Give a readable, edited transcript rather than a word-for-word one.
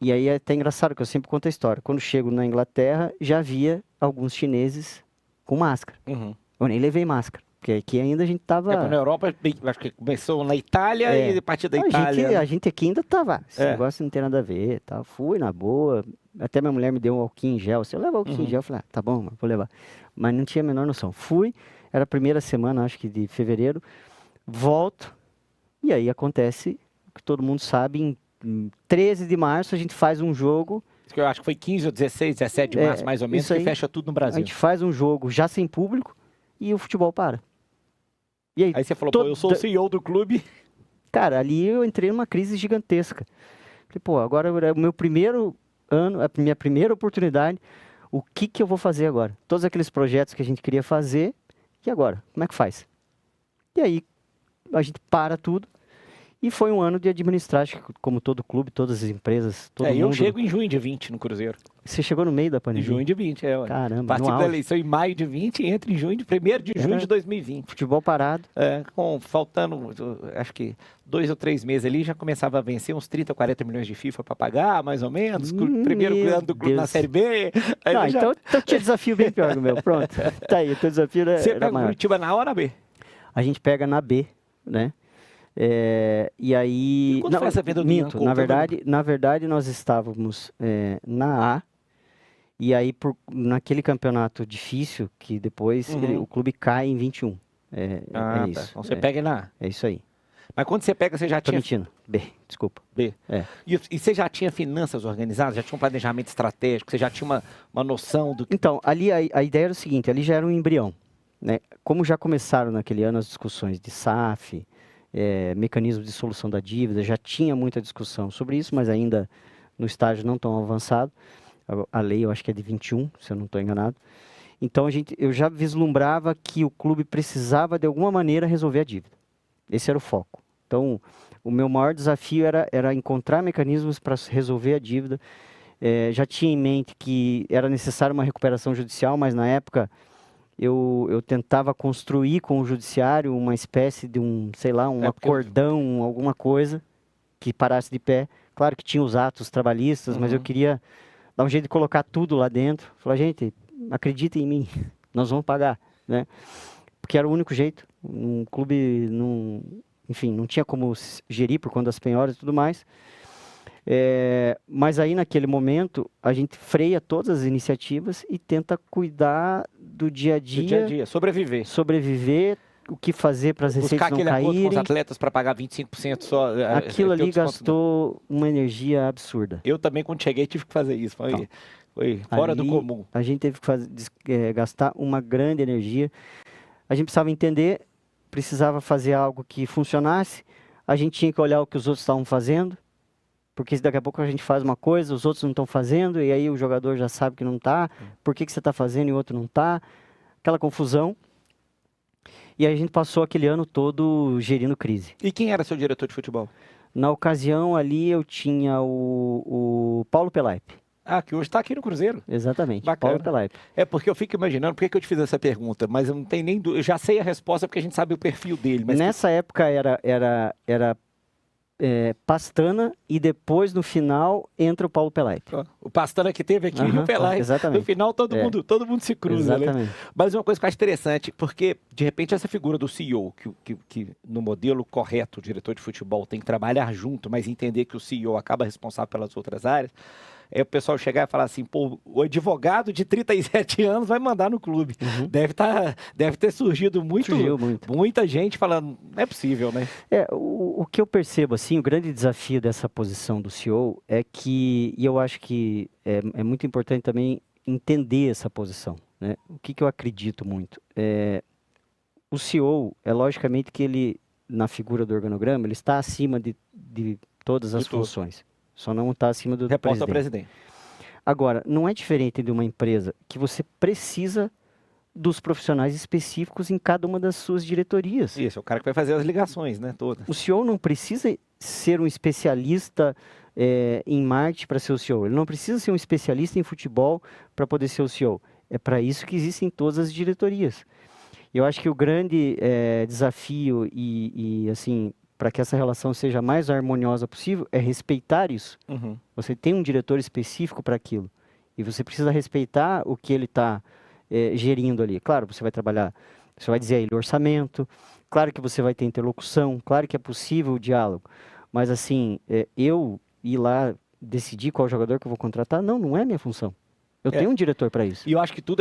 E aí é até engraçado, que eu sempre conto a história. Quando chego na Inglaterra, já havia alguns chineses com máscara. Uhum. Eu nem levei máscara, porque aqui ainda a gente tava... Na Europa, acho que começou na Itália e a partir da a Itália... gente, a gente aqui ainda tava, esse É. negócio não tem nada a ver, tá? Fui na boa, até minha mulher me deu um álcool em gel. Se eu levar álcool em gel, eu falei, tá bom, vou levar. Mas não tinha a menor noção. Fui, era a primeira semana, acho que de fevereiro, volto, e aí acontece o que todo mundo sabe, em 13 de março a gente faz um jogo... Eu acho que foi 15 ou 16, 17 de março, mais ou menos, isso que aí, fecha tudo no a Brasil. gente faz um jogo já sem público e o futebol para. E Aí você falou, pô, eu sou o CEO do clube. Cara, ali eu entrei numa crise gigantesca. Falei, pô, agora é o meu primeiro ano, a minha primeira oportunidade, o que que eu vou fazer agora? Todos aqueles projetos que a gente queria fazer, e agora? Como é que faz? E aí, a gente para tudo, e foi um ano de administrar, acho que como todo clube, todas as empresas, todo mundo... Eu chego em junho de 20 no Cruzeiro. Você chegou no meio da Em pandemia? junho de 20, ué. Caramba, Participo no da auge. eleição em maio de 20 e entra em junho, 1º de junho de 2020. Futebol parado. Faltando, acho que 2 ou 3 meses ali, já começava a vencer uns 30, 40 milhões de FIFA para pagar, mais ou menos. Primeiro ano do clube na Série B. Aí então tinha desafio bem pior que o meu. Pronto. Tá aí, o teu desafio era Você pega maior. o Curitiba na A ou na B? A gente pega na B, né? E aí... E quando foi essa venda do Ian Couto? Na verdade, nós estávamos na A, e aí naquele campeonato difícil, que depois o clube cai em 21. É isso. Então você pega na A. É isso aí. Mas quando você pega, você já tinha... mentindo. B, desculpa. B. E você já tinha finanças organizadas? Já tinha um planejamento estratégico? Você já tinha uma noção do que... Então, ali a ideia era o seguinte, ali já era um embrião, né? Como já começaram naquele ano as discussões de SAF, mecanismo de solução da dívida, já tinha muita discussão sobre isso, mas ainda no estágio não tão avançado. A lei, eu acho que é de 21, se eu não estou enganado. Então, eu já vislumbrava que o clube precisava, de alguma maneira, resolver a dívida. Esse era o foco. Então, o meu maior desafio era encontrar mecanismos para resolver a dívida. Já tinha em mente que era necessária uma recuperação judicial, mas na época eu tentava construir com o judiciário uma espécie de um acordão, alguma coisa que parasse de pé. Claro que tinha os atos trabalhistas, mas eu queria dar um jeito de colocar tudo lá dentro. Falar, gente, acreditem em mim, nós vamos pagar, né? Porque era o único jeito. Um clube, não tinha como gerir por conta das penhoras e tudo mais. Mas aí, naquele momento, a gente freia todas as iniciativas e tenta cuidar do dia a dia. Sobreviver, o que fazer para as receitas não caírem. Buscar aquele acordo com os atletas para pagar 25% só. Aquilo ali gastou uma energia absurda. Eu também, quando cheguei, tive que fazer isso. Foi fora do comum. A gente teve que gastar uma grande energia. A gente precisava entender, precisava fazer algo que funcionasse. A gente tinha que olhar o que os outros estavam fazendo. Porque se daqui a pouco a gente faz uma coisa, os outros não estão fazendo, e aí o jogador já sabe que não está. Por que você está fazendo e o outro não está? Aquela confusão. E aí a gente passou aquele ano todo gerindo crise. E quem era seu diretor de futebol? Na ocasião ali eu tinha o Paulo Pelaipe. Que hoje está aqui no Cruzeiro. Exatamente, Bacana. Paulo Pelaipe. Porque eu fico imaginando, por que eu te fiz essa pergunta? Mas eu não tenho nem dúvida. Eu já sei a resposta porque a gente sabe o perfil dele. Mas nessa época era Pastana e depois no final entra o Paulo Pelaipe. O Pastana que teve aqui e o Pelaipe. Exatamente. No final todo mundo se cruza. Exatamente. Né? Mas uma coisa que eu acho interessante, porque de repente essa figura do CEO, que no modelo correto o diretor de futebol tem que trabalhar junto, mas entender que o CEO acaba responsável pelas outras áreas, o pessoal chegar e falar assim, pô, o advogado de 37 anos vai mandar no clube. Deve ter surgido muita gente falando, não é possível, né? O que eu percebo, assim, o grande desafio dessa posição do CEO é que, e eu acho que é muito importante também entender essa posição, né? O que eu acredito muito? O CEO, logicamente que ele, na figura do organograma, ele está acima de todas as funções. Só não está acima do Reporta ao presidente. Agora, não é diferente de uma empresa que você precisa dos profissionais específicos em cada uma das suas diretorias. Isso, é o cara que vai fazer as ligações, né, todas. O CEO não precisa ser um especialista em marketing para ser o CEO. Ele não precisa ser um especialista em futebol para poder ser o CEO. É para isso que existem todas as diretorias. Eu acho que o grande desafio e assim, para que essa relação seja a mais harmoniosa possível, é respeitar isso. Uhum. Você tem um diretor específico para aquilo. E você precisa respeitar o que ele está gerindo ali. Claro, você vai trabalhar, você vai dizer a ele orçamento, claro que você vai ter interlocução, claro que é possível o diálogo. Mas assim, eu ir lá decidir qual jogador que eu vou contratar, não é minha função. Eu tenho um diretor para isso. E eu acho que tudo